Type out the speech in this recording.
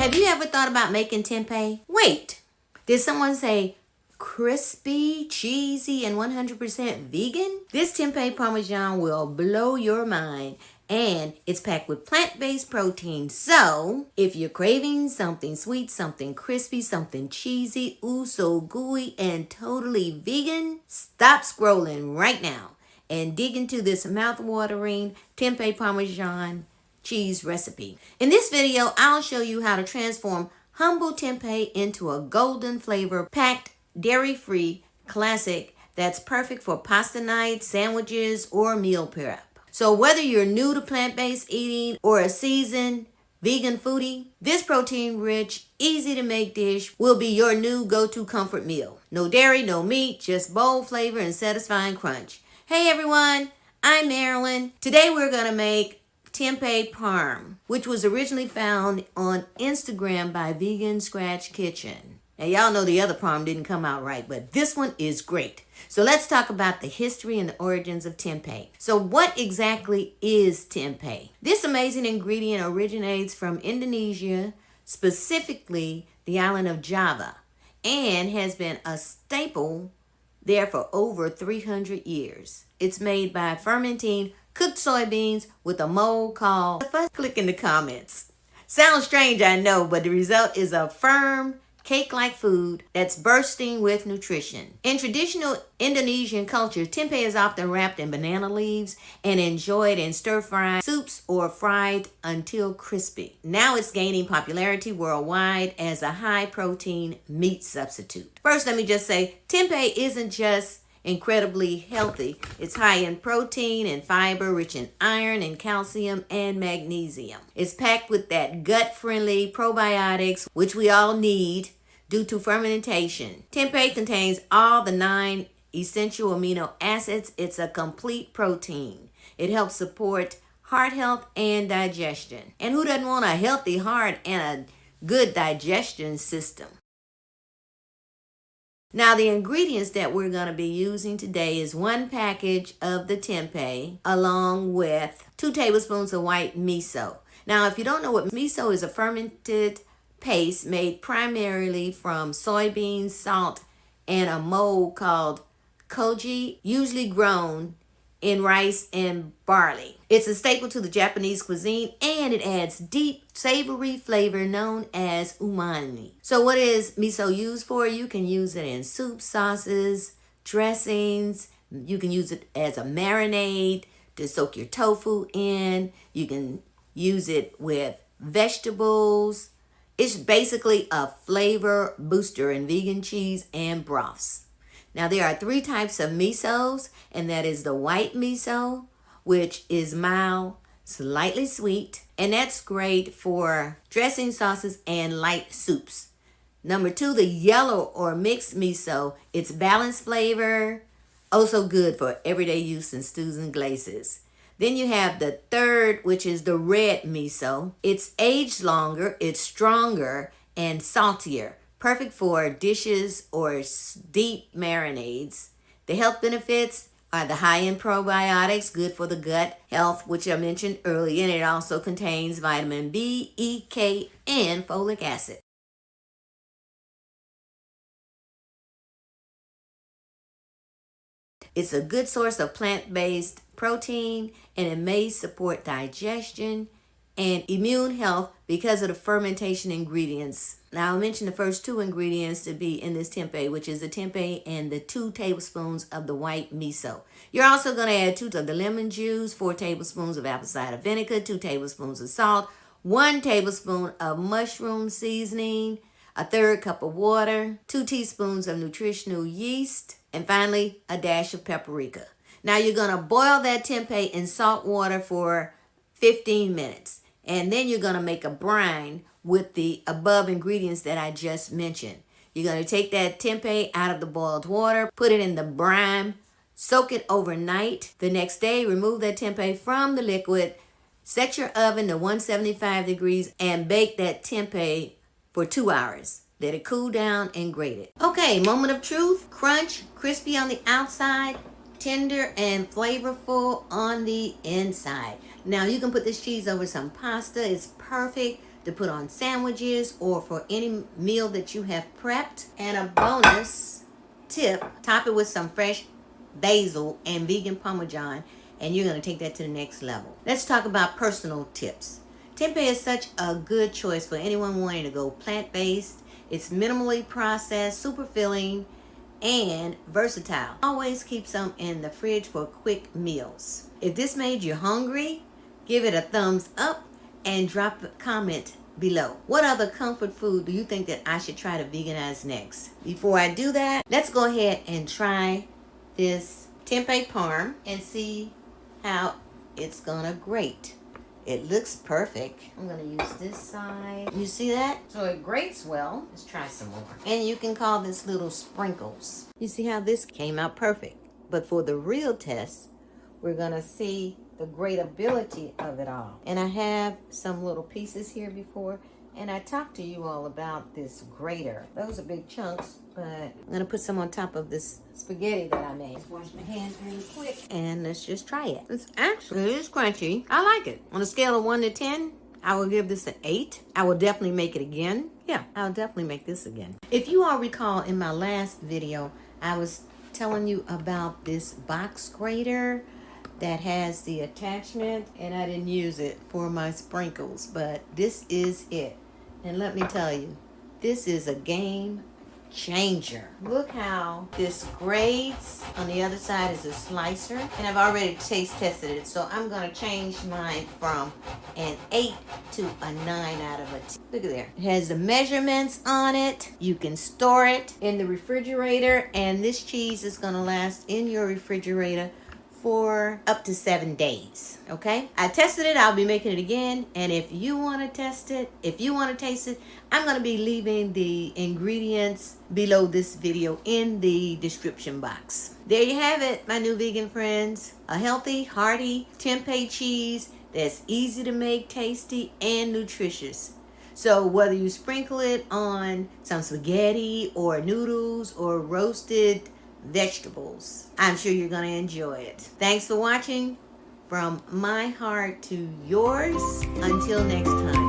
Have you ever thought about making tempeh? Wait, did someone say crispy, cheesy, and 100% vegan? This Tempeh Parmesan will blow your mind, and it's packed with plant-based protein. So if you're craving something sweet, something crispy, something cheesy, ooh, so gooey, and totally vegan, stop scrolling right now and dig into this mouth-watering Tempeh Parmesan cheese recipe. In this video, I'll show you how to transform humble tempeh into a golden flavor packed dairy-free classic that's perfect for pasta nights, sandwiches, or meal prep. So whether you're new to plant-based eating or a seasoned vegan foodie, this protein-rich, easy-to-make dish will be your new go-to comfort meal. No dairy, no meat, just bold flavor and satisfying crunch. Hey everyone, I'm Marilyn. Today we're gonna make Tempeh Parm, which was originally found on Instagram by Vegan Scratch Kitchen. Now y'all know the other parm didn't come out right, but this one is great. So let's talk about the history and the origins of tempeh. So what exactly is tempeh? This amazing ingredient originates from Indonesia, specifically the island of Java, and has been a staple there for over 300 years. It's made by fermenting cooked soybeans with a mold called, click in the comments. Sounds strange, I know, but the result is a firm, cake-like food that's bursting with nutrition. In traditional Indonesian culture, tempeh is often wrapped in banana leaves and enjoyed in stir-fried soups or fried until crispy. Now it's gaining popularity worldwide as a high-protein meat substitute. First, let me just say, tempeh isn't just incredibly healthy. It's high in protein and fiber, rich in iron and calcium and magnesium. It's packed with that gut-friendly probiotics, which we all need due to fermentation. Tempeh contains all the 9 essential amino acids. It's a complete protein. It helps support heart health and digestion. And who doesn't want a healthy heart and a good digestion system? Now the ingredients that we're going to be using today is 1 package of the tempeh along with 2 tablespoons of white miso. Now if you don't know what miso is, a fermented paste made primarily from soybeans, salt, and a mold called koji, usually grown in rice and barley. It's a staple to the Japanese cuisine, and it adds deep, savory flavor known as umami. So what is miso used for? You can use it in soup, sauces, dressings. You can use it as a marinade to soak your tofu in. You can use it with vegetables. It's basically a flavor booster in vegan cheese and broths. Now there are 3 types of misos, and that is the white miso, which is mild, slightly sweet, and that's great for dressing, sauces, and light soups. Number 2, the yellow or mixed miso. It's balanced flavor, also good for everyday use in stews and glazes. Then you have the 3rd, which is the red miso. It's aged longer, it's stronger, and saltier. Perfect for dishes or deep marinades. The health benefits are the high in probiotics, good for the gut health, which I mentioned earlier, and it also contains vitamin B, E, K, and folic acid. It's a good source of plant-based protein, and it may support digestion and immune health because of the fermentation ingredients. Now I'll mention the first 2 ingredients to be in this tempeh, which is the tempeh and the 2 tablespoons of the white miso. You're also going to add 2 of the lemon juice, 4 tablespoons of apple cider vinegar, 2 tablespoons of salt, 1 tablespoon of mushroom seasoning, a 1/3 cup of water, 2 teaspoons of nutritional yeast, and finally a dash of paprika. Now you're going to boil that tempeh in salt water for 15 minutes. And then you're going to make a brine with the above ingredients that I just mentioned. You're going to take that tempeh out of the boiled water, put it in the brine, soak it overnight. The next day, remove that tempeh from the liquid, set your oven to 175 degrees, and bake that tempeh for 2 hours. Let it cool down and grate it. Okay, moment of truth. Crunch, crispy on the outside, tender and flavorful on the inside. Now you can put this cheese over some pasta. It's perfect to put on sandwiches or for any meal that you have prepped. And a bonus tip, top it with some fresh basil and vegan Parmesan, and you're going to take that to the next level. Let's talk about personal tips. Tempeh is such a good choice for anyone wanting to go plant-based. It's minimally processed, super filling, and versatile. Always keep some in the fridge for quick meals. If this made you hungry, give it a thumbs up and drop a comment below. What other comfort food do you think that I should try to veganize next? Before I do that, let's go ahead and try this tempeh parm and see how it's gonna grate. It looks perfect. I'm gonna use this side. You see that? So it grates well. Let's try some more. And you can call this little sprinkles. You see how this came out perfect. But for the real test, we're gonna see the grateability of it all. And I have some little pieces here before, and I talked to you all about this grater. Those are big chunks, but I'm gonna put some on top of this spaghetti that I made. Let's wash my hands really quick, and let's just try it. It's crunchy. I like it. On a scale of 1 to 10, I will give this an 8. I will definitely make it again. Yeah, I'll definitely make this again. If you all recall, in my last video, I was telling you about this box grater that has the attachment, and I didn't use it for my sprinkles, but this is it. And let me tell you, this is a game changer. Look how this grades. On the other side is a slicer, and I've already taste tested it, so I'm gonna change mine from an 8 to a 9 out of a 10. Look at there. It has the measurements on it. You can store it in the refrigerator, and this cheese is gonna last in your refrigerator for up to 7 days. Okay, I tested it. I'll be making it again, and if you want to test it, if you want to taste it, I'm going to be leaving the ingredients below this video in the description box. There you have it, my new vegan friends. A healthy, hearty tempeh cheese that's easy to make, tasty, and nutritious. So whether you sprinkle it on some spaghetti or noodles or roasted vegetables, I'm sure you're going to enjoy it. Thanks for watching. From my heart to yours. Until next time.